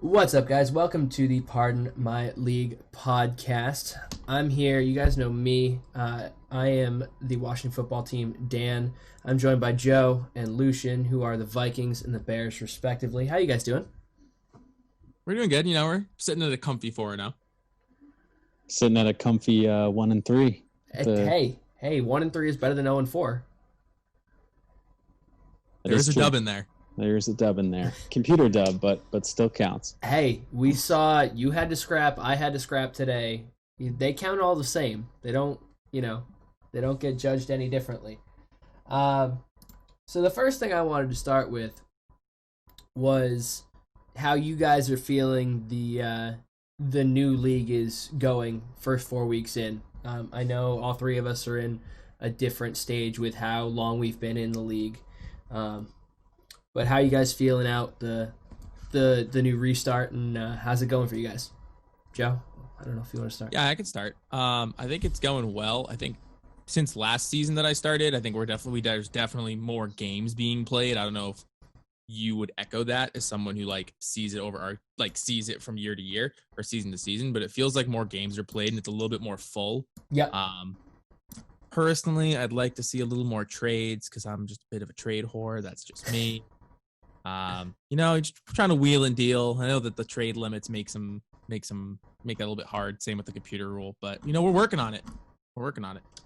What's up, guys? Welcome to the Pardon My League podcast. I'm here. You guys know me. I am the Washington football team, Dan. I'm joined by Joe and Lucian, who are the Vikings and the Bears, respectively. How you guys doing? We're doing good. We're sitting at a comfy 4 now. Sitting at a comfy 1-3. Hey, 1-3 is better than 0-4. There's a dub in there. There's a dub in there. Computer dub, but still counts. Hey, we saw you had to scrap, I had to scrap today. They count all the same. They don't get judged any differently. So the first thing I wanted to start with was how you guys are feeling the new league is going first 4 weeks in. I know all three of us are in a different stage with how long we've been in the league. But how you guys feeling out the new restart, and how's it going for you guys? Joe, I don't know if you want to start. Yeah, I can start. I think it's going well. I think since last season that I started, I think there's definitely more games being played. I don't know if you would echo that as someone who sees it from year to year or season to season, but it feels like more games are played and it's a little bit more full. Yeah. Personally, I'd like to see a little more trades because I'm just a bit of a trade whore. That's just me. Just trying to wheel and deal. I know that the trade limits make that a little bit hard. Same with the computer rule, but we're working on it.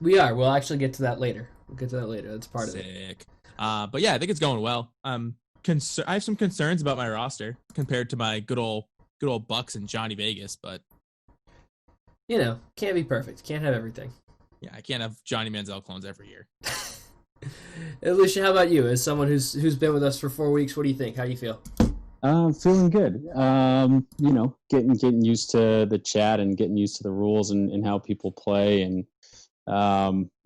We are. We'll actually get to that later. That's part of it. Sick. But yeah, I think it's going well. I have some concerns about my roster compared to my good old Bucks and Johnny Vegas, but can't be perfect. Can't have everything. Yeah, I can't have Johnny Manziel clones every year. Alicia, how about you? As someone who's been with us for 4 weeks, what do you think? How do you feel? Feeling good. Getting used to the chat and getting used to the rules and how people play. And,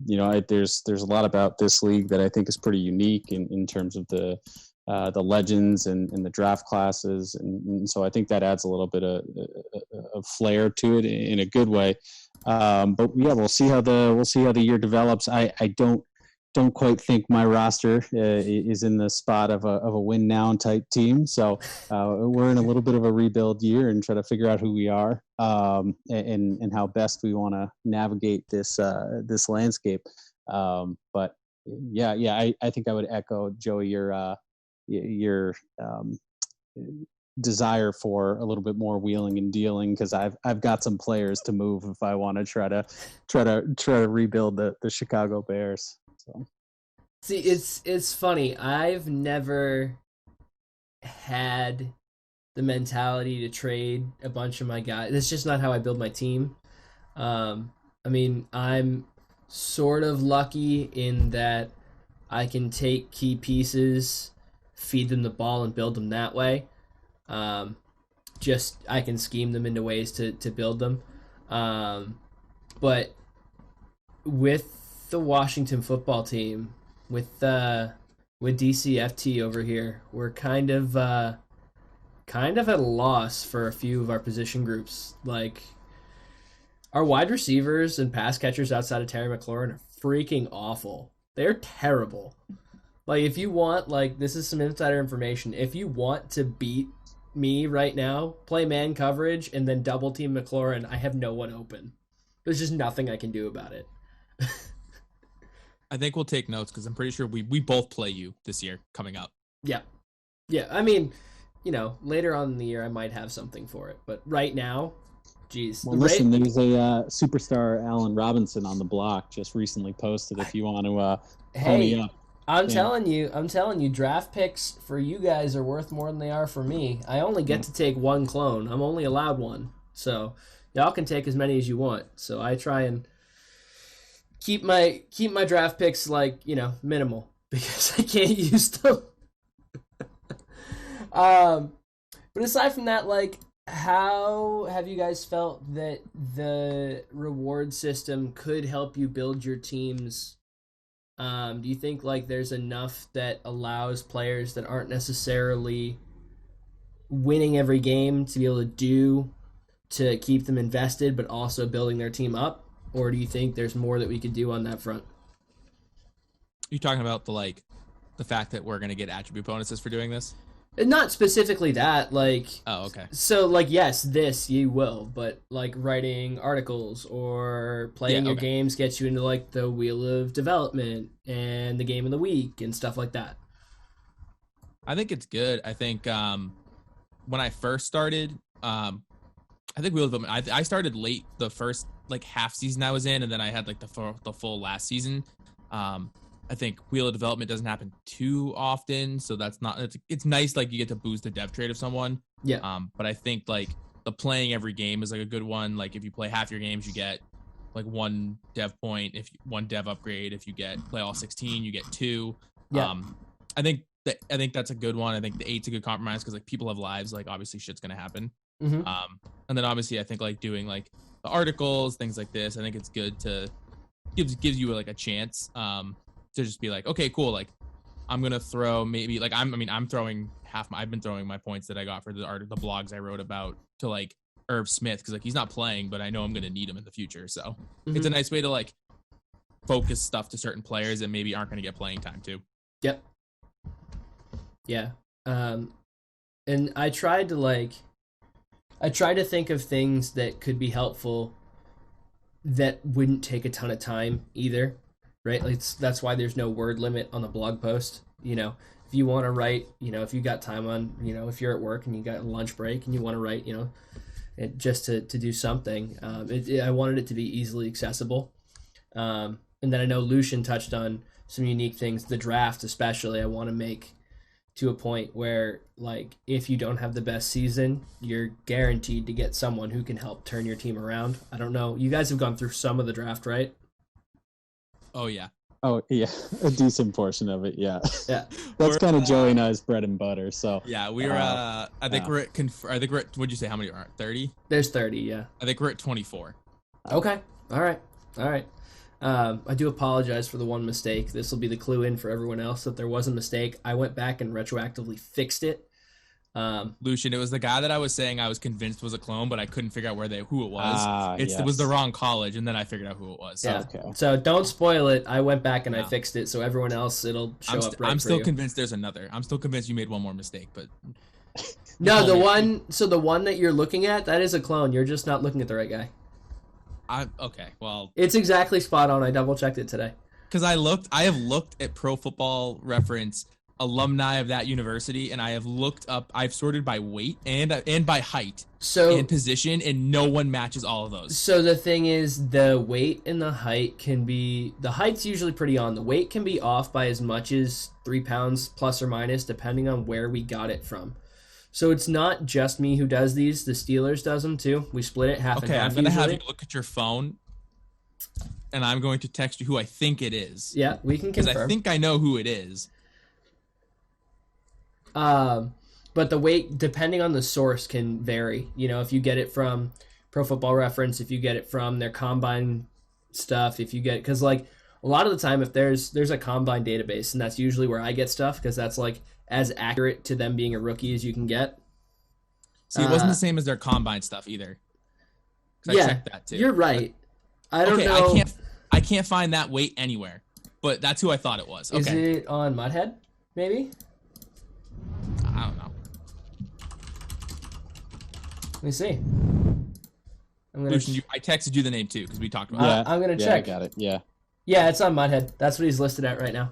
there's a lot about this league that I think is pretty unique in terms of the legends and the draft classes. And so I think that adds a little bit of flair to it in a good way. But yeah, we'll see how the year develops. I don't quite think my roster is in the spot of a win now type team. So we're in a little bit of a rebuild year and try to figure out who we are and how best we want to navigate this landscape. But yeah, I think I would echo Joey your desire for a little bit more wheeling and dealing, because I've got some players to move if I want to try to rebuild the Chicago Bears. So. See, it's funny. I've never had the mentality to trade a bunch of my guys. That's just not how I build my team. I'm sort of lucky in that I can take key pieces, feed them the ball, and build them that way. I can scheme them into ways to build them. But with the Washington football team, with DCFT over here, we're kind of at a loss for a few of our position groups. Like, our wide receivers and pass catchers outside of Terry McLaurin are freaking awful. They're terrible. Like, if you want, this is some insider information. If you want to beat me right now, play man coverage and then double team McLaurin. I have no one open. There's just nothing I can do about it. I think we'll take notes because I'm pretty sure we both play you this year coming up. Yeah. Later on in the year I might have something for it, but right now, geez. Well, listen, there's a superstar Allen Robinson on the block just recently posted. If you want to pony up. I'm telling you, draft picks for you guys are worth more than they are for me. I only get to take one clone. I'm only allowed one. So y'all can take as many as you want. So I try and keep my draft picks minimal because I can't use them. But aside from that, how have you guys felt that the reward system could help you build your teams? Do you think there's enough that allows players that aren't necessarily winning every game to be able to keep them invested, but also building their team up? Or do you think there's more that we could do on that front? You talking about the fact that we're going to get attribute bonuses for doing this? Not specifically that, like, Oh, okay. so, like, yes, this you will, but, like, writing articles or playing Yeah, your okay. games gets you into, like, the Wheel of Development and the Game of the Week and stuff like that. I think it's good. I think when I first started, I think Wheel of Development, I started late the first like half season I was in, and then I had like the full last season. I think Wheel of Development doesn't happen too often, so that's not it's nice like you get to boost the dev trade of someone. Yeah. But I think like the playing every game is like a good one. Like if you play half your games, you get like one dev point, if one dev upgrade. If you play all 16, you get 2. Yeah. I think that's a good one. I think the 8's a good compromise because like people have lives. Like obviously shit's gonna happen. Mm-hmm. And then obviously I think like doing like the articles, things like this. I think it's good to gives you like a chance to just be like, okay, cool. Like I'm gonna throw maybe like I'm throwing I've been throwing my points that I got for the blogs I wrote about to like Irv Smith because like he's not playing, but I know I'm gonna need him in the future. So it's a nice way to like focus stuff to certain players that maybe aren't gonna get playing time too. Yep. Yeah. And I tried to think of things that could be helpful that wouldn't take a ton of time either, right? Like that's why there's no word limit on the blog post. You know, if you want to write, you know, if you got time on, you know, if you're at work and you got a lunch break and you want to write, you know, just to do something, I wanted it to be easily accessible. And then I know Lucian touched on some unique things, the draft especially, I want to make to a point where, like, if you don't have the best season, you're guaranteed to get someone who can help turn your team around. I don't know. You guys have gone through some of the draft, right? Oh yeah. Oh yeah, a decent portion of it. Yeah. Yeah. That's kind of Joey and I's bread and butter. So yeah, we're. I think we're at. I think we're at. What'd you say? How many are 30? There's 30. Yeah. I think we're at 24. Okay. All right. I do apologize for the one mistake. This will be the clue in for everyone else that there was a mistake. I went back and retroactively fixed it. Lucian, it was the guy that I was saying I was convinced was a clone, but I couldn't figure out who it was. It was the wrong college, and then I figured out who it was. Yeah. Okay. So don't spoil it. I went back and I fixed it, so everyone else it'll show up right I'm for still you. convinced there's another. I'm still convinced you made one more mistake, but No, the one that you're looking at, that is a clone. You're just not looking at the right guy. Okay. Well, it's exactly spot on. I double checked it today. Because I have looked at Pro Football Reference alumni of that university, and I've sorted by weight and by height and position, and no one matches all of those. So the thing is, the weight and the height the height's usually pretty on. The weight can be off by as much as 3 pounds plus or minus, depending on where we got it from. So it's not just me who does these. The Steelers does them too. We split it half and half. Okay, I'm going to usually. have you look at your phone, and I'm going to text you who I think it is. Yeah, we can confirm. Because I think I know who it is. But the weight, depending on the source, can vary. You know, if you get it from Pro Football Reference, if you get it from their combine stuff, because like a lot of the time, if there's a combine database, and that's usually where I get stuff, because that's like as accurate to them being a rookie as you can get. See, it wasn't the same as their combine stuff either. Yeah, I checked that too. You're right. I don't know. I can't find that weight anywhere, but that's who I thought it was. Okay. Is it on Mudhead? Maybe. I don't know. Let me see. Lucian, I texted you the name too because we talked about it. I'm gonna check. I got it. Yeah. Yeah, it's on Mudhead. That's what he's listed at right now.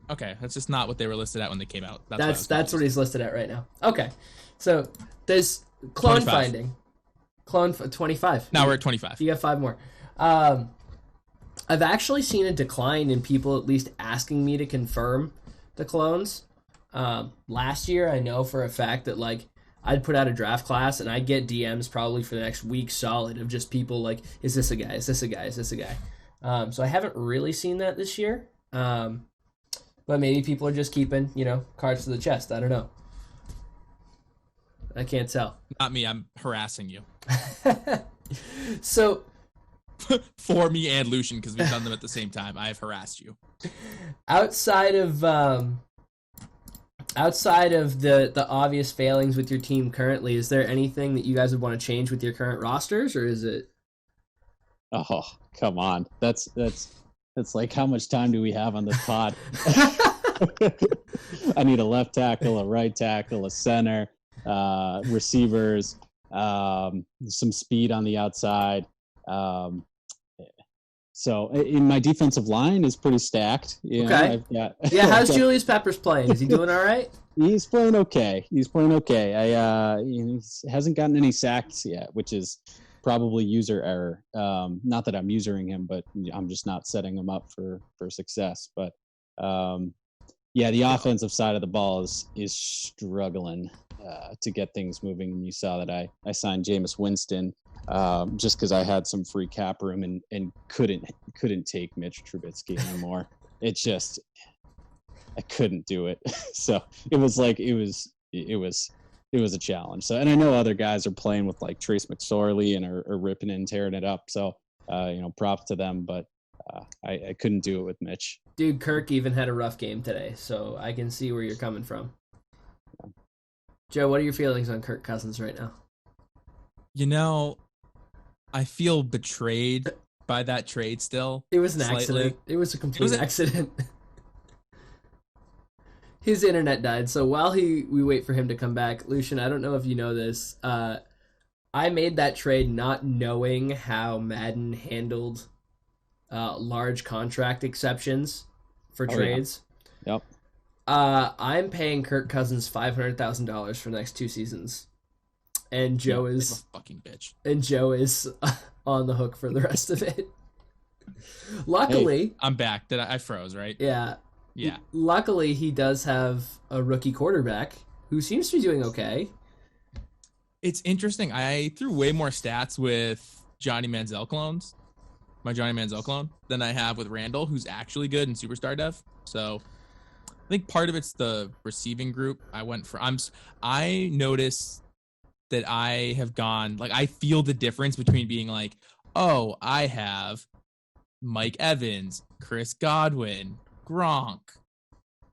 Okay, that's just not what they were listed at when they came out. That's what he's listed at right now. Okay, so there's clone 25. finding. Clone 25. Now we're at 25. You got 5 more. I've actually seen a decline in people at least asking me to confirm the clones. Last year, I know for a fact that like I'd put out a draft class and I'd get DMs probably for the next week solid of just people like, is this a guy? Is this a guy? Is this a guy? So I haven't really seen that this year. But maybe people are just keeping, cards to the chest. I don't know. I can't tell. Not me. I'm harassing you. So, for me and Lucian, because we've done them at the same time, I have harassed you. Outside of the obvious failings with your team currently, is there anything that you guys would want to change with your current rosters, or is it? Oh, come on. That's like, how much time do we have on this pod? I need a left tackle, a right tackle, a center, receivers, some speed on the outside. So in my defensive line is pretty stacked. You know, Okay. I've got, Yeah, how's I've got- Julius Peppers playing? Is he doing all right? He's playing okay. He hasn't gotten any sacks yet, which is probably user error. Not that I'm usering him, but I'm just not setting him up for success. But the offensive side of the ball is struggling to get things moving. And you saw that I signed Jameis Winston just because I had some free cap room and couldn't take Mitch Trubisky anymore. It just I couldn't do it. So it was a challenge. So, and I know other guys are playing with like Trace McSorley and are ripping and tearing it up. So, props to them, but I couldn't do it with Mitch. Dude, Kirk even had a rough game today, so I can see where you're coming from. Joe, what are your feelings on Kirk Cousins right now? You know, I feel betrayed by that trade still. It was an slightly. accident. It was a complete accident. His internet died, so while we wait for him to come back, Lucian, I don't know if you know this. I made that trade not knowing how Madden handled large contract exceptions for trades. Yeah. Yep. I'm paying Kirk Cousins $500,000 for the next 2 seasons, and Joe is a fucking bitch. And Joe is on the hook for the rest of it. Luckily, hey, I'm back. I froze, right? Yeah. Yeah. Luckily, he does have a rookie quarterback who seems to be doing okay. It's interesting. I threw way more stats with Johnny Manziel clones, my Johnny Manziel clone, than I have with Randall, who's actually good in Superstar Dev. So I think part of it's the receiving group. I notice that I have gone, like, I feel the difference between being like, oh, I have Mike Evans, Chris Godwin, Gronk,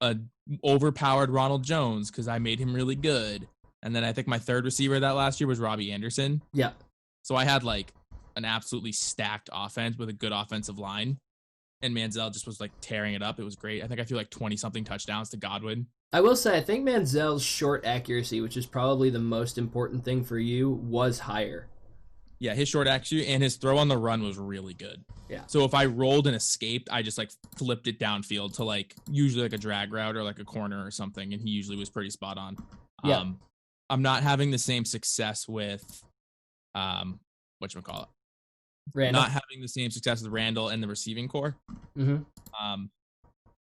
a overpowered Ronald Jones because I made him really good, and then I think my third receiver that last year was Robbie Anderson. Yeah. So I had like an absolutely stacked offense with a good offensive line, and Manziel just was like tearing it up. It was great. I think I threw like 20-something touchdowns to Godwin. I will say, I think Manziel's short accuracy, which is probably the most important thing for you, was higher. Yeah, his short accuracy and his throw on the run was really good. Yeah. So if I rolled and escaped, I just like flipped it downfield to like usually like a drag route or like a corner or something, and he usually was pretty spot on. Yeah. I'm not having the same success with whatchamacallit. Randall. Not having the same success with Randall and the receiving core. Mm-hmm.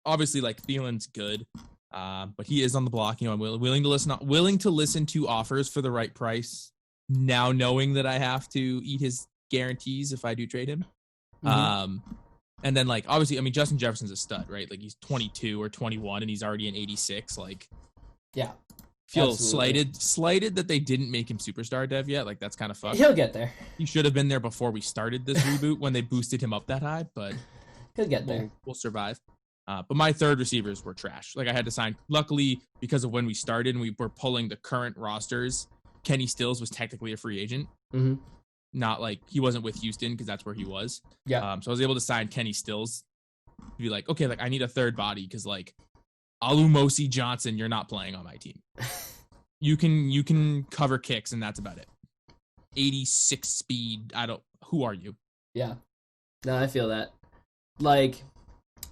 Obviously like Thielen's good. But he is on the block. You know, I'm willing to listen to offers for the right price. Now knowing that I have to eat his guarantees if I do trade him. Mm-hmm. And then like obviously, I mean, Justin Jefferson's a stud, right? Like he's 22 or 21 and he's already an 86. Like, yeah, feel slighted that they didn't make him superstar dev yet. Like that's kind of fucked. He'll get there. He should have been there before we started this reboot when they boosted him up that high, but he'll get there. We'll survive. But my third receivers were trash. Like I had to sign, luckily because of when we started and we were pulling the current rosters, Kenny Stills was technically a free agent. Mm-hmm. Not like he wasn't with Houston because that's where he was. Yeah. So I was able to sign Kenny Stills to be like, okay, like I need a third body because like Alumosi Johnson, you're not playing on my team. You can cover kicks and that's about it. 86 speed. Who are you? Yeah. No, I feel that. Like,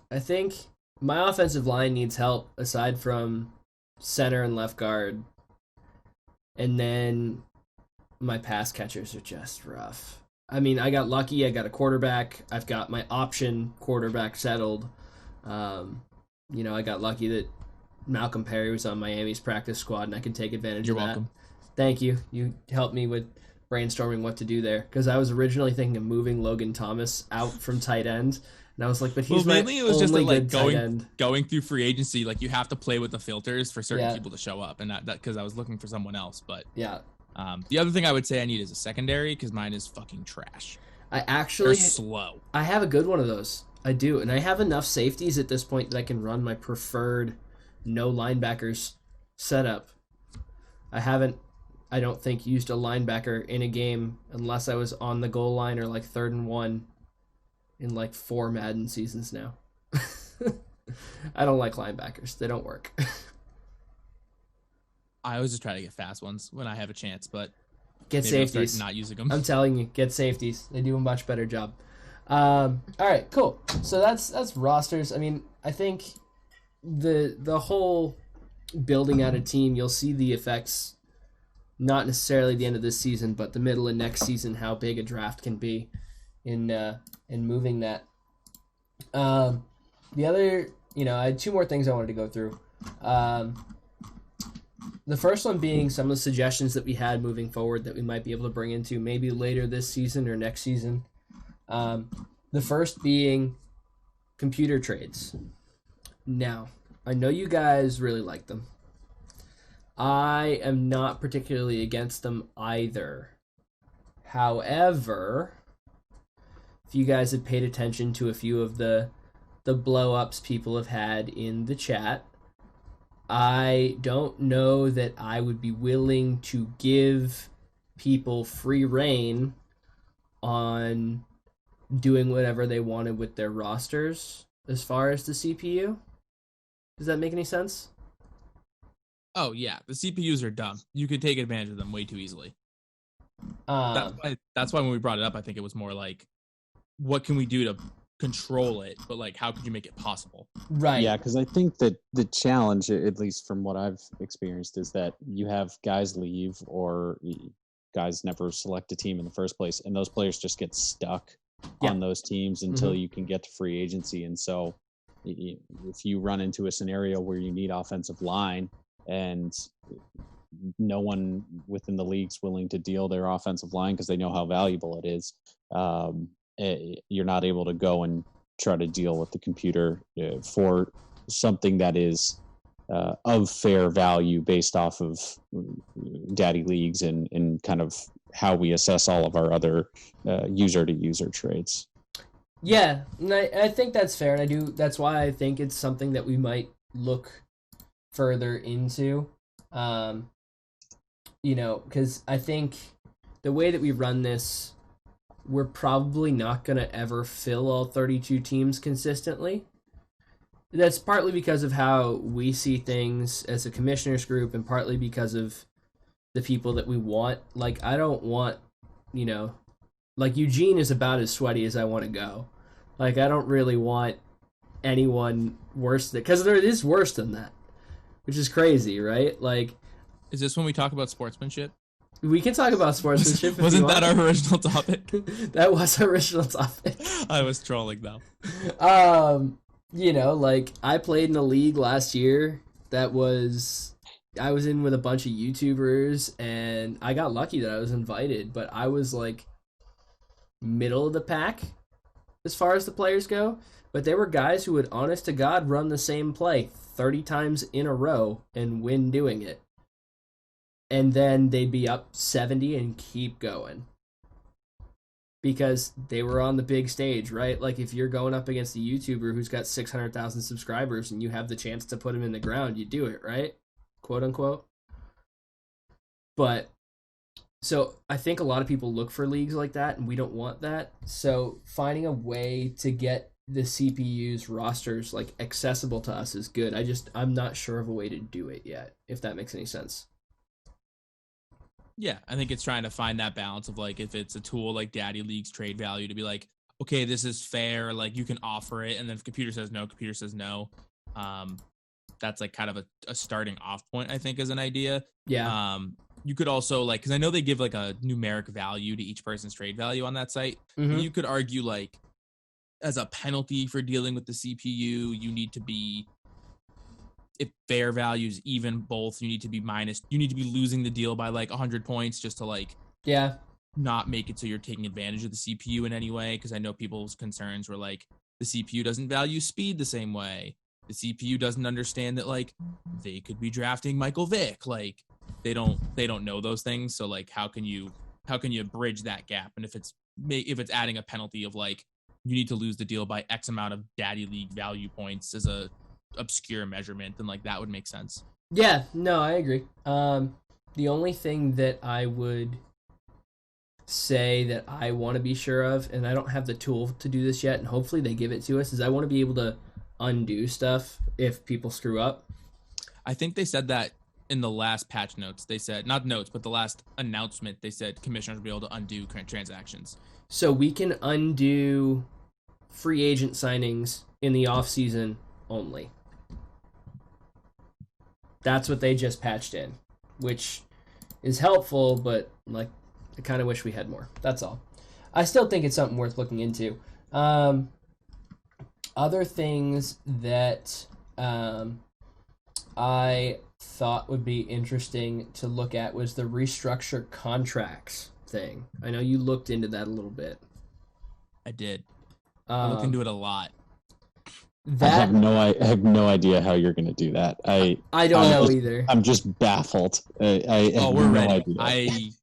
I think my offensive line needs help aside from center and left guard. And then my pass catchers are just rough. I mean, I got lucky. I got a quarterback. I've got my option quarterback settled. I got lucky that Malcolm Perry was on Miami's practice squad, and I can take advantage of that. You're welcome. Thank you. You helped me with brainstorming what to do there, because I was originally thinking of moving Logan Thomas out from tight end, and I was like, but he's mainly it was just like going through free agency. Like you have to play with the filters for certain people to show up, and that because I was looking for someone else. But yeah. The other thing I would say I need is a secondary because mine is fucking trash. They're slow. I have a good one of those. I do, and I have enough safeties at this point that I can run my preferred no linebackers setup. I don't think used a linebacker in a game unless I was on the goal line or like 3rd and 1 in like 4 Madden seasons now. I don't like linebackers. They don't work. I always just try to get fast ones when I have a chance, but Get maybe I'll start safeties. not using them. I'm telling you, get safeties. They do a much better job. All right, cool. So that's rosters. I mean, I think the whole building out a team, you'll see the effects, not necessarily the end of this season, but the middle of next season, how big a draft can be in moving that. The other, I had two more things I wanted to go through. The first one being some of the suggestions that we had moving forward that we might be able to bring into maybe later this season or next season. The first being computer trades. Now, I know you guys really like them. I am not particularly against them either. However, if you guys have paid attention to a few of the blow-ups people have had in the chat, I don't know that I would be willing to give people free reign on doing whatever they wanted with their rosters as far as the CPU. Does that make any sense? Oh yeah, the CPUs are dumb. You can take advantage of them way too easily. That's why when we brought it up, I think it was more like, what can we do to control it? But like, how could you make it possible? Right. Yeah, because I think that the challenge, at least from what I've experienced, is that you have guys leave or guys never select a team in the first place, and those players just get stuck on those teams until you can get to free agency. And so if you run into a scenario where you need offensive line and no one within the league's willing to deal their offensive line because they know how valuable it is, you're not able to go and try to deal with the computer for something that is of fair value based off of daddy leagues and kind of how we assess all of our other user-to-user trades. Yeah, and I think that's fair, and that's why I think it's something that we might look further into, because I think the way that we run this, we're probably not going to ever fill all 32 teams consistently. That's partly because of how we see things as a commissioners group and partly because of the people that we want. Like, I don't want, like Eugene is about as sweaty as I want to go. Like, I don't really want anyone worse than, because there is worse than that, which is crazy, right? Like, is this when we talk about sportsmanship? We can talk about sportsmanship. Wasn't that our original topic? That was our original topic. I was trolling though. Like I played in a league last year I was in with a bunch of YouTubers, and I got lucky that I was invited, but I was like middle of the pack as far as the players go. But there were guys who would, honest to God, run the same play 30 times in a row and win doing it. And then they'd be up 70 and keep going. Because they were on the big stage, right? Like, if you're going up against a YouTuber who's got 600,000 subscribers and you have the chance to put him in the ground, you do it, right? Quote unquote. But, so I think a lot of people look for leagues like that, and we don't want that. So finding a way to get the CPU's rosters, like, accessible to us is good. I'm not sure of a way to do it yet, if that makes any sense. Yeah, I think it's trying to find that balance of, like, if it's a tool like Daddy League's trade value, to be like, okay, this is fair, like, you can offer it, and then if computer says no. That's like kind of a starting off point, I think, as an idea. Yeah. You could also, like, because I know they give like a numeric value to each person's trade value on that site. Mm-hmm. You could argue, like, as a penalty for dealing with the CPU, you need to be, if fair values even both, you need to be losing the deal by like 100 points just to, like, not make it so you're taking advantage of the CPU in any way. Because I know people's concerns were like, the CPU doesn't value speed the same way. The CPU doesn't understand that, like, they could be drafting Michael Vick. Like, they don't know those things. So, like, how can you bridge that gap? And if it's adding a penalty of, like, you need to lose the deal by X amount of Daddy League value points as a obscure measurement, then, like, that would make sense. Yeah, no, I agree. The only thing that I would say that I want to be sure of, and I don't have the tool to do this yet, and hopefully they give it to us, is I want to be able to undo stuff if people screw up. I think they said that in the last patch notes. They said, not notes, but the last announcement, they said commissioners will be able to undo transactions. So we can undo free agent signings in the offseason only. That's what they just patched in, which is helpful, but like I kind of wish we had more. That's all. I still think it's something worth looking into. Other things that I thought would be interesting to look at was the restructure contracts thing. I know you looked into that a little bit. I did. I looked into it a lot. I have no idea how you're going to do that. I don't know either. I'm just baffled. I have we're no ready. idea.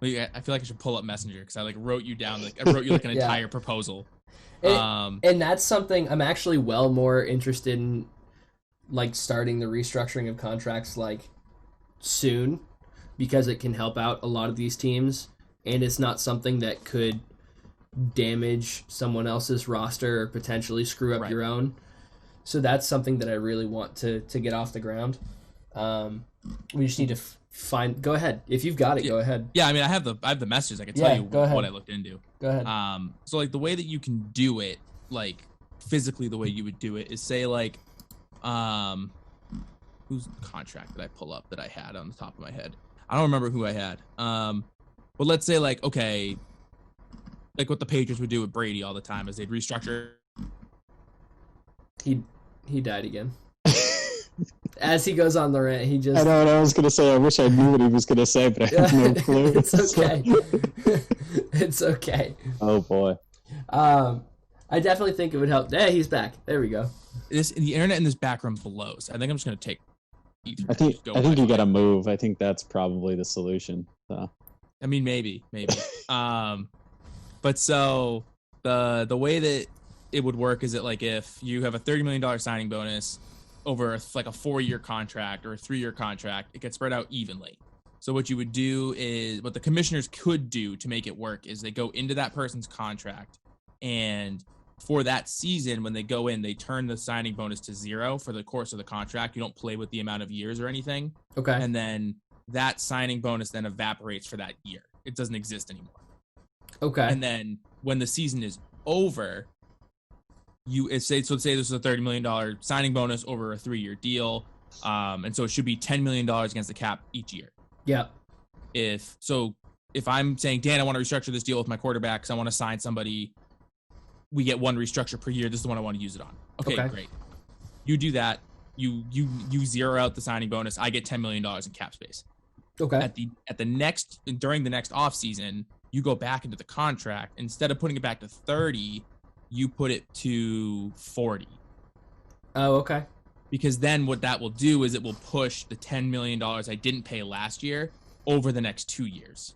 I feel like I should pull up Messenger because I wrote you down. I wrote you an entire proposal. And that's something I'm actually more interested in, starting the restructuring of contracts soon, because it can help out a lot of these teams, and it's not something that could damage someone else's roster or potentially screw up your own. So that's something that I really want to get off the ground. We just need to find. Go ahead, if you've got it. Go ahead. Yeah, I mean, I have the messages. I can tell you what I looked into. Go ahead. So the way that you can do it, physically, the way you would do it is say whose contract did I pull up that I had on the top of my head? I don't remember who I had. But let's say okay, what the Patriots would do with Brady all the time is they'd restructure. He died again. As he goes on the rant, he just... I know what I was going to say. I wish I knew what he was going to say, but I have no clue. It's okay. It's okay. Oh, boy. I definitely think it would help. Hey, he's back. There we go. The internet in this back room blows. I think I'm just going to take... I think you got to move. I think that's probably the solution. So. I mean, maybe. But so the way that it would work is that if you have a $30 million signing bonus over a 4-year contract or a 3-year contract, it gets spread out evenly. So what you would do is, what the commissioners could do to make it work is they go into that person's contract, and for that season, when they go in, they turn the signing bonus to 0 for the course of the contract. You don't play with the amount of years or anything. Okay. And then that signing bonus then evaporates for that year. It doesn't exist anymore. Okay. And then when the season is over, let's say this is a $30 million signing bonus over a 3-year deal. And so it should be $10 million against the cap each year. Yeah. If I'm saying, Dan, I want to restructure this deal with my quarterbacks, I want to sign somebody, we get one restructure per year. This is the one I want to use it on. Okay. Great. You do that. You zero out the signing bonus. I get $10 million in cap space. Okay. During the next off season, you go back into the contract. Instead of putting it back to 30, you put it to 40. Oh, okay. Because then what that will do is it will push the $10 million I didn't pay last year over the next 2 years.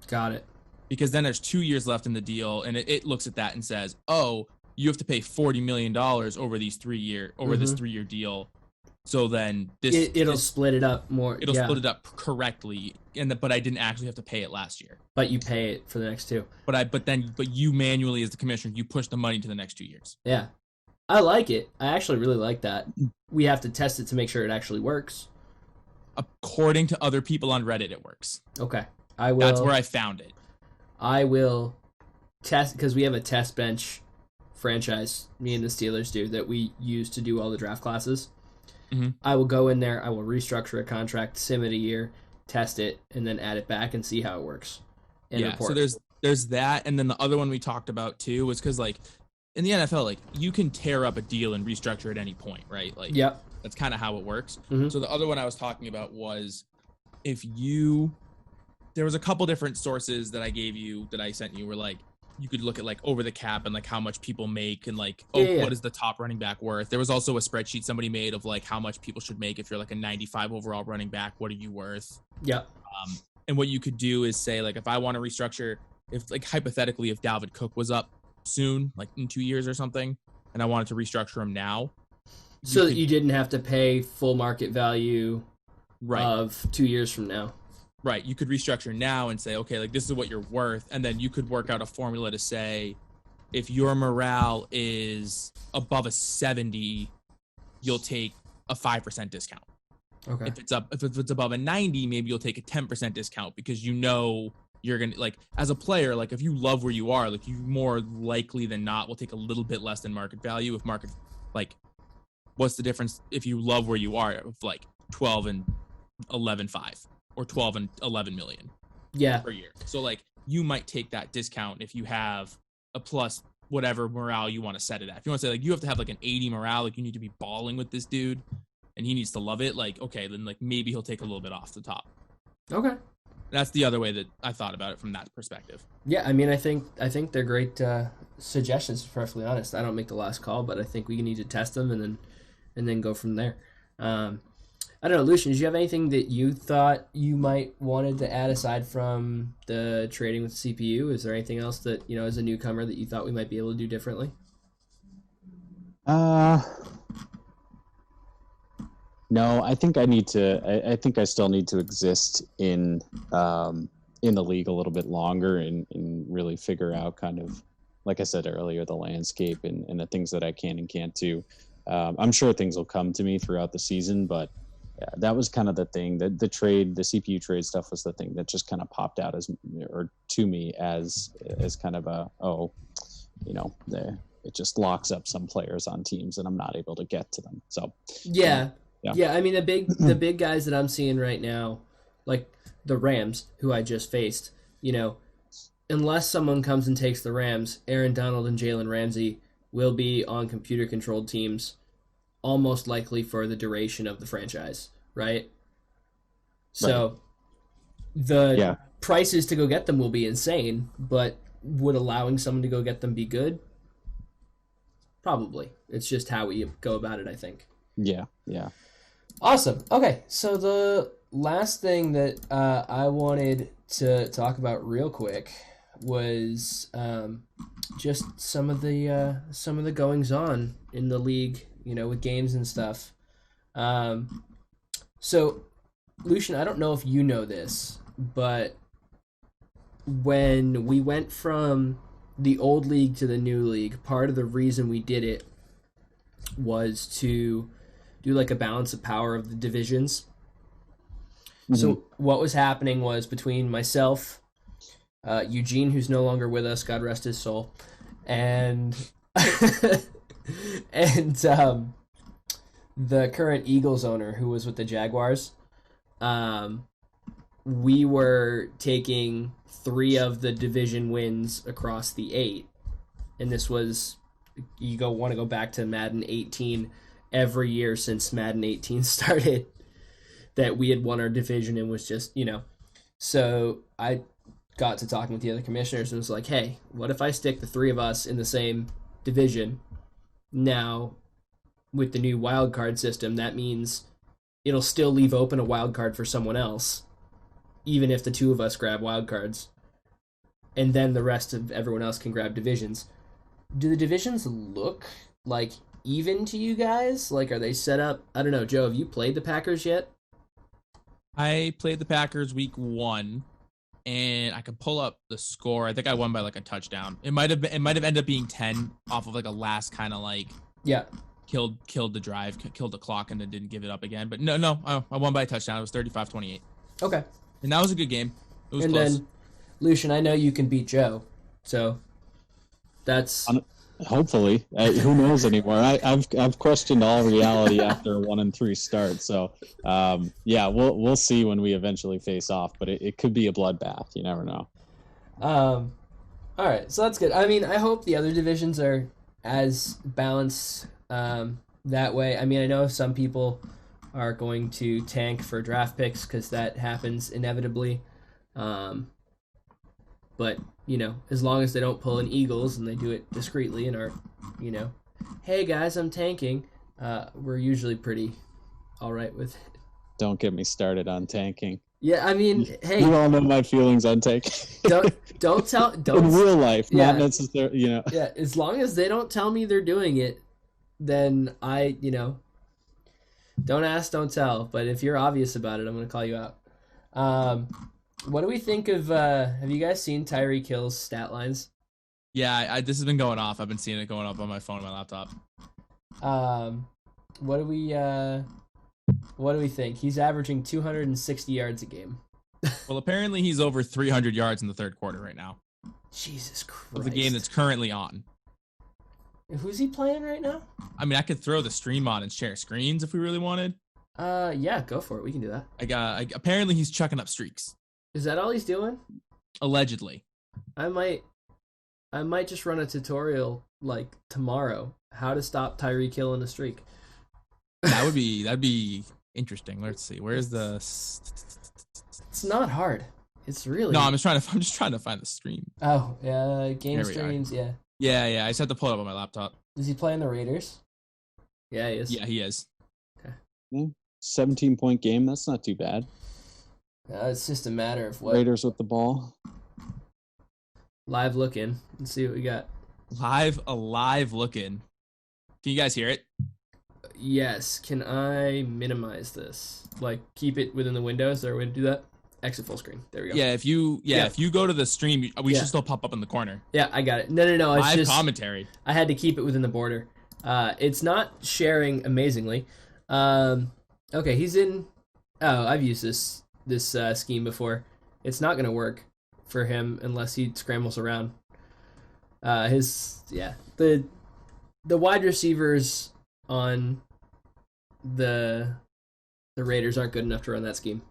Got it. Because then there's 2 years left in the deal, and it looks at that and says, oh, you have to pay $40 million over this 3-year deal. So then it'll split it up more. It'll split it up correctly, but I didn't actually have to pay it last year. But you pay it for the next 2. But you manually, as the commissioner, you push the money to the next 2 years. Yeah, I like it. I actually really like that. We have to test it to make sure it actually works. According to other people on Reddit, it works. Okay, I will. That's where I found it. I will test, because we have a test bench franchise, me and the Steelers do, that we use to do all the draft classes. Mm-hmm. I will go in there, I will restructure a contract, sim it a year, test it, and then add it back and see how it works. And report. So there's that, and then the other one we talked about too was because in the NFL, you can tear up a deal and restructure at any point, right? Yep. That's kind of how it works. Mm-hmm. So the other one I was talking about was there was a couple different sources that I sent you where you could look at over the cap and how much people make and what is the top running back worth. There was also a spreadsheet somebody made of how much people should make if you're a 95 overall running back. What are you worth? Yeah. And what you could do is say if I want to restructure, if hypothetically if Dalvin Cook was up soon, in 2 years or something, and I wanted to restructure him now, so that you didn't have to pay full market value of 2 years from now. Right. You could restructure now and say, okay, this is what you're worth. And then you could work out a formula to say if your morale is above a 70, you'll take a 5% discount. Okay. If it's above a 90, maybe you'll take a 10% discount because you know you're gonna, like, as a player, like if you love where you are, like you more likely than not will take a little bit less than market value. If market, like, what's the difference if you love where you are of like 12 and 11.5 or 12 and 11 million per year? So like you might take that discount if you have a plus whatever morale you want to set it at. If you want to say like you have to have like an 80 morale, like you need to be balling with this dude and he needs to love it, like okay, then like maybe he'll take a little bit off the top. Okay. That's the other way that I thought about it from that perspective. Yeah, I mean, I think they're great suggestions. To be perfectly honest, I don't make the last call, but I think we need to test them and then go from there. I don't know, Lucian. Did you have anything that you thought you might wanted to add aside from the trading with the CPU? Is there anything else that as a newcomer that you thought we might be able to do differently? No, I think I think I still need to exist in the league a little bit longer and really figure out kind of, like I said earlier, the landscape and the things that I can and can't do. I'm sure things will come to me throughout the season, but yeah, that was kind of the thing. That the CPU trade stuff was the thing that just kind of popped out to me as kind of it just locks up some players on teams and I'm not able to get to them. So yeah. I mean, the big guys that I'm seeing right now, like the Rams, who I just faced, unless someone comes and takes the Rams, Aaron Donald and Jalen Ramsey will be on computer-controlled teams almost likely for the duration of the franchise, right? So the prices to go get them will be insane, but would allowing someone to go get them be good? Probably. It's just how we go about it, I think. Yeah. Awesome. Okay, so the last thing that I wanted to talk about real quick was just some of the goings on in the league, with games and stuff. So, Lucian, I don't know if you know this, but when we went from the old league to the new league, part of the reason we did it was to do like a balance of power of the divisions. Mm-hmm. So what was happening was between myself, Eugene, who's no longer with us, God rest his soul, and and the current Eagles owner, who was with the Jaguars, we were taking 3 of the division wins across the 8, and this was want to go back to Madden 18. Every year since Madden 18 started, that we had won our division and was just, So I got to talking with the other commissioners and was like, hey, what if I stick the 3 of us in the same division? Now, with the new wild card system, that means it'll still leave open a wild card for someone else, even if the 2 of us grab wild cards. And then the rest of everyone else can grab divisions. Do the divisions look like even to you guys? Like, are they set up? I don't know, Joe, have you played the Packers yet? I played the Packers week 1, and I could pull up the score. I think I won by like a touchdown. It might have ended up being 10 off of like a last kind of like killed the drive, killed the clock, and then didn't give it up again. But no, I won by a touchdown. It was 35-28. Okay, and that was a good game. It was and close. Then, Lucian, I know you can beat Joe, so that's. Hopefully, who knows anymore? I've questioned all reality after a 1-3 start. So, we'll see when we eventually face off. But it could be a bloodbath. You never know. All right, so that's good. I mean, I hope the other divisions are as balanced that way. I mean, I know some people are going to tank for draft picks because that happens inevitably. But, as long as they don't pull in Eagles and they do it discreetly and are, hey guys, I'm tanking, we're usually pretty all right with it. Don't get me started on tanking. Yeah, I mean, hey. You all know my feelings on tanking. Don't tell. In real life, not necessarily, Yeah, as long as they don't tell me they're doing it, then I, don't ask, don't tell. But if you're obvious about it, I'm going to call you out. What do we think of, have you guys seen Tyreek Hill's stat lines? Yeah, this has been going off. I've been seeing it going up on my phone and my laptop. What do we think? He's averaging 260 yards a game. Well, apparently he's over 300 yards in the third quarter right now. Jesus Christ. Of the game that's currently on. Who's he playing right now? I mean, I could throw the stream on and share screens if we really wanted. Yeah, go for it. We can do that. Apparently he's chucking up streaks. Is that all he's doing? Allegedly. I might just run a tutorial like tomorrow, how to stop Tyreek Hill in a streak. That'd be interesting. Let's see. Where's the? It's not hard. It's really. No, I'm just trying to find the stream. Oh, yeah, game streams. Yeah. Yeah. I just had to pull it up on my laptop. Is he playing the Raiders? Yeah, he is. Yeah, he is. Okay. 17-point game. That's not too bad. It's just a matter of what. Raiders with the ball. Live looking. Let's see what we got. Live looking. Can you guys hear it? Yes. Can I minimize this? Like, keep it within the window? Is there a way to do that? Exit full screen. There we go. Yeah, if you go to the stream, we should still pop up in the corner. Yeah, I got it. No. It's live just commentary. I had to keep it within the border. It's not sharing amazingly. Okay, he's in. Oh, I've used this scheme before. It's not going to work for him unless he scrambles around. The wide receivers on the Raiders aren't good enough to run that scheme.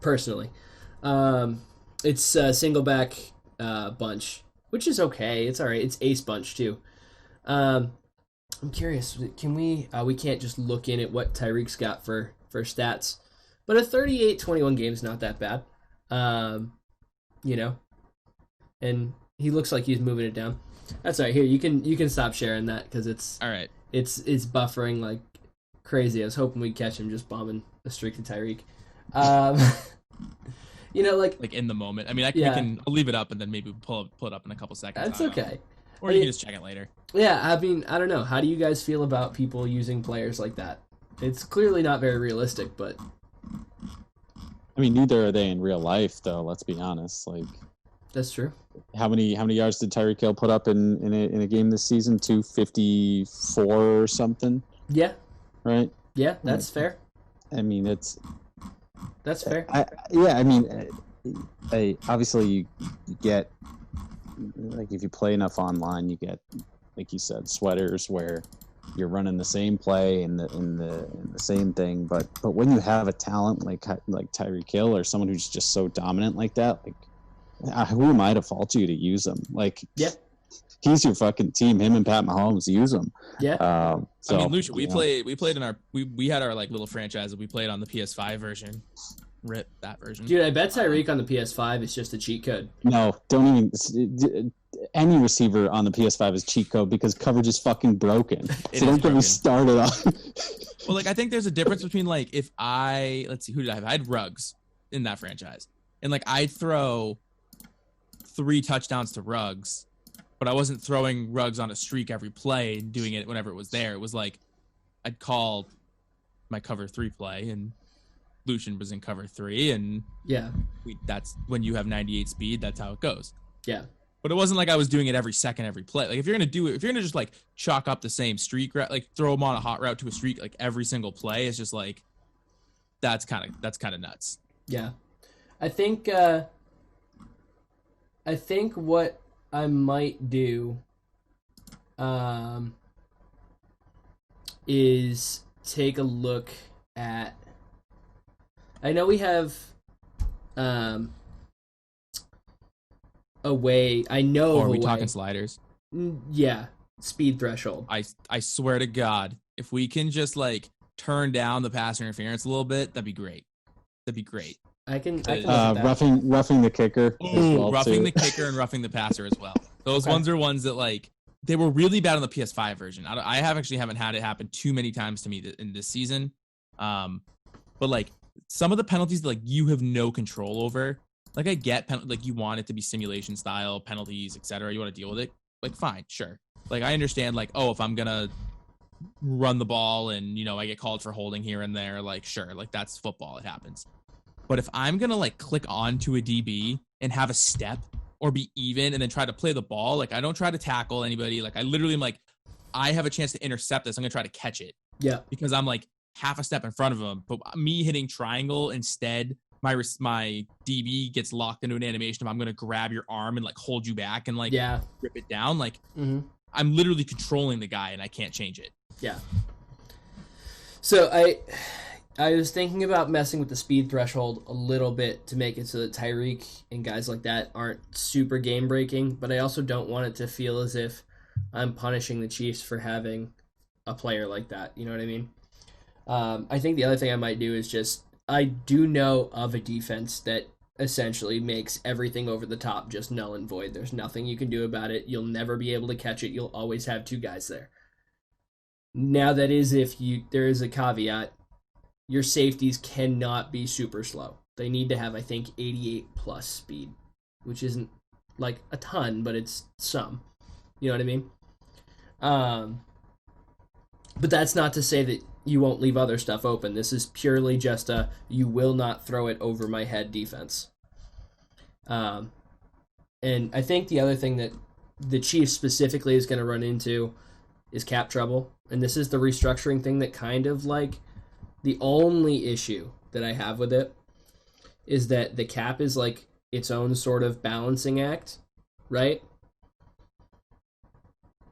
Personally, it's a single back bunch, which is okay. It's all right. It's ace bunch too. I'm curious. Can we? We can't just look in at what Tyreek's got for stats, but a 38-21 game is not that bad. And he looks like he's moving it down. That's all right. Here, you can stop sharing that because it's all right. It's buffering like crazy. I was hoping we'd catch him just bombing a streak to Tyreek. Like in the moment. I mean, I'll leave it up and then maybe pull it up in a couple seconds. That's okay. Or you can just check it later. Yeah, I mean, I don't know. How do you guys feel about people using players like that? It's clearly not very realistic, but I mean, neither are they in real life, though. Let's be honest. Like, that's true. How many yards did Tyreek Hill put up in a game this season? 254 or something. Yeah. Right. Yeah, that's fair. I mean, that's fair. Obviously you get, like, if you play enough online, you get, like you said, sweaters where you're running the same play and the same thing. But when you have a talent like Tyreek Hill or someone who's just so dominant like that, like, who am I to fault you to use him? Like, yeah, he's your fucking team. Him and Pat Mahomes, use him. Yeah. I mean, Lucia, we played in our we had our like little franchise that we played on the PS5 version. Rip that version. Dude, I bet Tyreek on the PS5 is just a cheat code. No, don't even. Any receiver on the PS5 is cheat code because coverage is fucking broken. So don't get me started on. Well, like, I think there's a difference between, like, if let's see, who did I have? I had Ruggs in that franchise. And, like, I'd throw 3 touchdowns to Ruggs, but I wasn't throwing Ruggs on a streak every play and doing it whenever it was there. It was like I'd call my cover 3 play and Lucian was in cover 3, and yeah, that's when you have 98 speed. That's how it goes. Yeah, but it wasn't like I was doing it every second, every play. Like, if you're gonna just like chalk up the same streak, like throw them on a hot route to a streak, like every single play, it's just like that's kind of nuts. Yeah, I think what I might do is take a look at. I know we have a way. I know. Or are we talking sliders? Yeah, speed threshold. I swear to God, if we can just like turn down the pass interference a little bit, that'd be great. I can roughing the kicker. Roughing the kicker and roughing the passer as well. Those ones are ones that, like, they were really bad on the PS5 version. I haven't had it happen too many times to me in this season. But like some of the penalties that, like, you have no control over. Like, I get like you want it to be simulation style penalties, etc. You want to deal with it. Like, fine, sure. Like, I understand, like, oh, if I'm gonna run the ball and, you know, I get called for holding here and there, like, sure, like, that's football, it happens. But if I'm gonna like click on to a DB and have a step or be even and then try to play the ball. Like I don't try to tackle anybody. Like I literally am like, I have a chance to intercept this. I'm gonna try to catch it. Yeah. Because I'm like half a step in front of him. But me hitting triangle instead, my DB gets locked into an animation of I'm gonna grab your arm and like hold you back and like rip it down. Like I'm literally controlling the guy and I can't change it. Yeah. So I was thinking about messing with the speed threshold a little bit to make it so that Tyreek and guys like that aren't super game breaking, but I also don't want it to feel as if I'm punishing the Chiefs for having a player like that. You know what I mean? I think the other thing I might do is just, I do know of a defense that essentially makes everything over the top just null and void. There's nothing you can do about it. You'll never be able to catch it. You'll always have two guys there. Now that is if there is a caveat. Your safeties cannot be super slow. They need to have, I think, 88 plus speed, which isn't like a ton, but it's some. You know what I mean? But that's not to say that you won't leave other stuff open. This is purely just a you will not throw it over my head defense. And I think the other thing that the Chiefs specifically is going to run into is cap trouble. And this is the restructuring thing that kind of like the only issue that I have with it is that the cap is like its own sort of balancing act, right?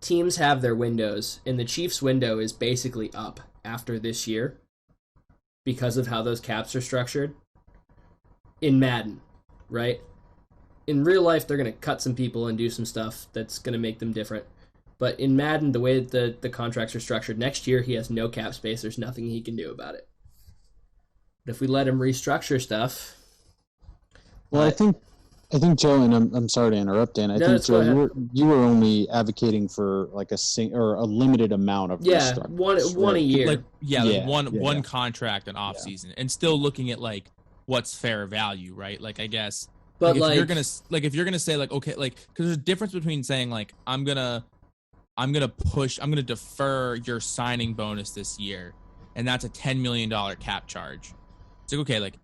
Teams have their windows, and the Chiefs' window is basically up after this year because of how those caps are structured in Madden, right? In real life, they're going to cut some people and do some stuff that's going to make them different. But in Madden, the way that the contracts are structured, next year he has no cap space. There's nothing he can do about it. But if we let him restructure stuff... Well, I think Joe, and I'm sorry to interrupt, Dan. I think Joe, you were only advocating for like a limited amount of restructure. one a year. One contract an off season, and still looking at like what's fair value, right? Like I guess, but like if you're gonna say like okay, like because there's a difference between saying like I'm gonna defer your signing bonus this year, and that's a $10 million cap charge. It's like okay, like.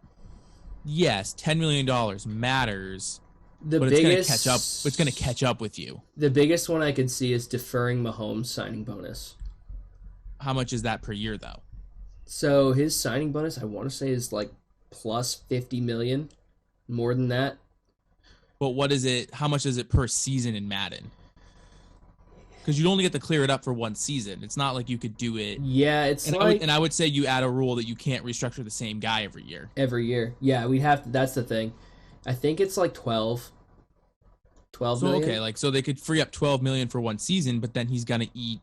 Yes, $10 million matters, but it's going to catch up. It's going to catch up with you. The biggest one I could see is deferring Mahomes' signing bonus. How much is that per year, though? So his signing bonus, I want to say, is like plus $50 million, more than that. But what is it? How much is it per season in Madden? Because you'd only get to clear it up for one season. It's not like you could do it. Yeah, I would say you add a rule that you can't restructure the same guy every year. Every year. Yeah, we have to, that's the thing. I think it's like 12 million. Okay, like so they could free up 12 million for one season, but then he's going to eat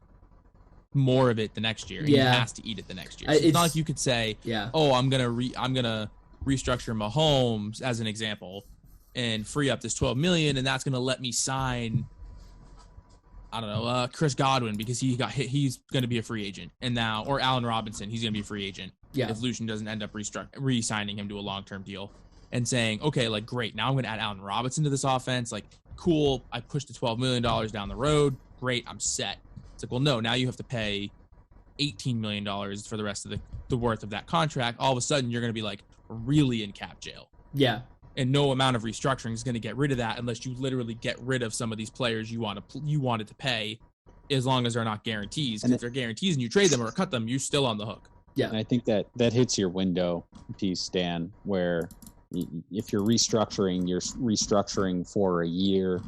more of it the next year. Yeah. He has to eat it the next year. So it's not like you could say, "Oh, I'm going to restructure Mahomes as an example and free up this 12 million and that's going to let me sign I don't know, Chris Godwin because he got hit. He's going to be a free agent, and now or Allen Robinson, he's going to be a free agent. Yeah. If Lucian doesn't end up re-signing him to a long-term deal, and saying, okay, like great, now I'm going to add Allen Robinson to this offense. Like, cool, I pushed the $12 million down the road. Great, I'm set. It's like, well, no, now you have to pay $18 million for the rest of the worth of that contract. All of a sudden, you're going to be like really in cap jail. Yeah. And no amount of restructuring is going to get rid of that unless you literally get rid of some of these players you wanted to pay, as long as they're not guarantees. Because if they're guarantees and you trade them or cut them, you're still on the hook. Yeah, and I think that hits your window piece, Dan, where if you're restructuring for a year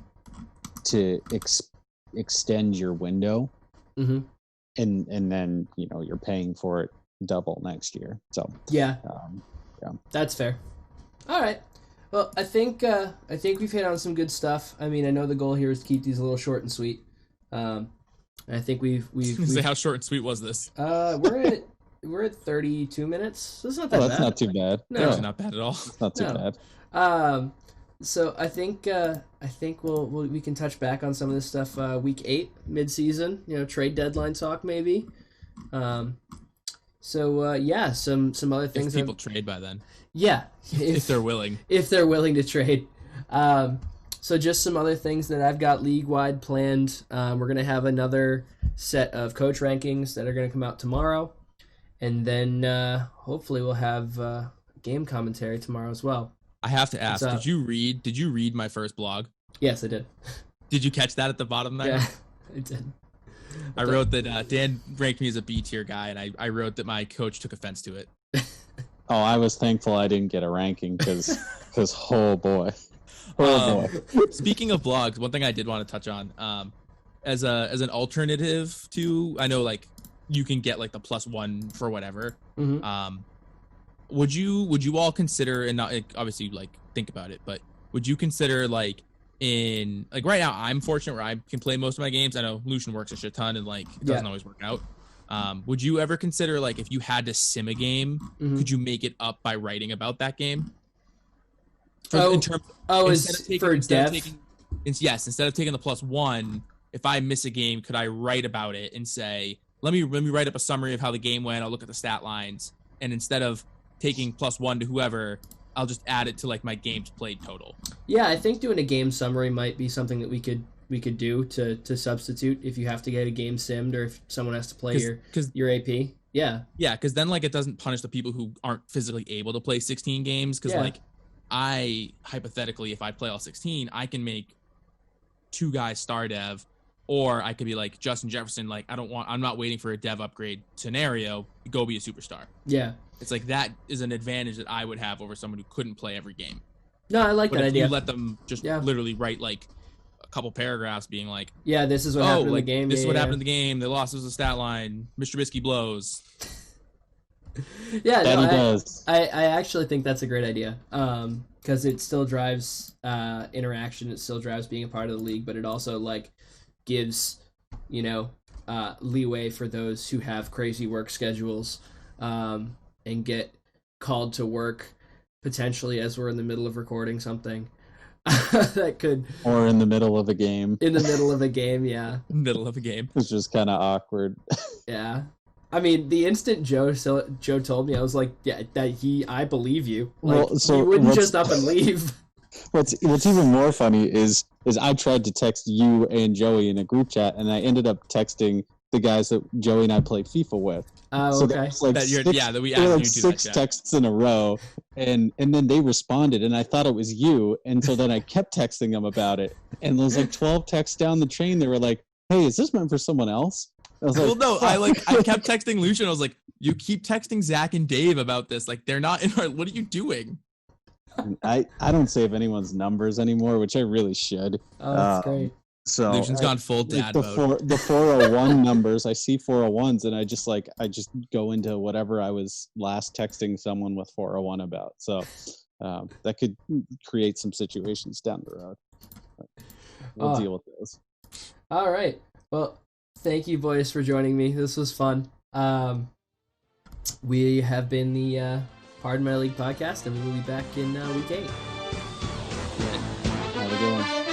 to extend your window, and then you're paying for it double next year. So yeah, that's fair. All right. Well, I think we've hit on some good stuff. I mean, I know the goal here is to keep these a little short and sweet. I think we've say how short and sweet was this? We're at 32 minutes. So it's not that bad. That's not too bad. No, it's not bad at all. It's not too bad. So I think we can touch back on some of this stuff. Week 8, mid-season, trade deadline talk maybe. Some other things. If people trade by then. Yeah, if they're willing. If they're willing to trade. So just some other things that I've got league-wide planned. We're going to have another set of coach rankings that are going to come out tomorrow. And then hopefully we'll have game commentary tomorrow as well. I have to ask, did you read my first blog? Yes, I did. Did you catch that at the bottom there? Yeah, I did. I wrote that Dan ranked me as a B tier guy, and I wrote that my coach took offense to it. Oh, I was thankful I didn't get a ranking because oh boy. Oh boy. Speaking of blogs, one thing I did want to touch on, as an alternative to, I know like you can get like the +1 for whatever. Mhm. Would you all consider, and not like, obviously like think about it, but would you consider like in like right now I'm fortunate where I can play most of my games. I know Lucian works a shit ton and like it doesn't always work out. Would you ever consider like if you had to sim a game, could you make it up by writing about that game? For dev? Yes, instead of taking the +1, if I miss a game, could I write about it and say, let me write up a summary of how the game went. I'll look at the stat lines, and instead of taking +1 to whoever, I'll just add it to like my games played total. Yeah, I think doing a game summary might be something that we could do to substitute if you have to get a game simmed or if someone has to play your AP. Yeah. Yeah, because then like it doesn't punish the people who aren't physically able to play 16 games. Because like I hypothetically, if I play all 16, I can make 2 guys star dev, or I could be like Justin Jefferson. Like I'm not waiting for a dev upgrade scenario. Go be a superstar. Yeah. It's like that is an advantage that I would have over someone who couldn't play every game. No, I like but that if idea. You let them just literally write like a couple paragraphs being like, yeah, this is what happened in the game. This is what happened in the game. They lost as a stat line. Mr. Trubisky blows. Yeah, that he does. I actually think that's a great idea. Because it still drives interaction. It still drives being a part of the league, but it also like gives, leeway for those who have crazy work schedules and get called to work potentially as we're in the middle of recording something. That could, or in the middle of a game. In the middle of a game, yeah. Middle of a game. It's just kind of awkward. Yeah. I mean, the instant Joe told me, I was like, yeah, I believe you. Like, you wouldn't just up and leave. What's even more funny is I tried to text you and Joey in a group chat, and I ended up texting the guys that Joey and I played FIFA with. Oh, okay. So like six texts in a row, and then they responded, and I thought it was you, and so then I kept texting them about it, and there was like 12 texts down the chain. They were like, "Hey, is this meant for someone else?" I was like, I kept texting Lucian. I was like, "You keep texting Zach and Dave about this. Like, they're not in our. What are you doing?" I don't save anyone's numbers anymore, which I really should. Oh, that's great. So Lucian's gone full dad mode. The 401 numbers, I see 401s, and I just go into whatever I was last texting someone with 401 about. So that could create some situations down the road. We'll deal with those. All right. Well, thank you, boys, for joining me. This was fun. We have been the Pardon My League podcast, and we will be back in week 8. Have a good one.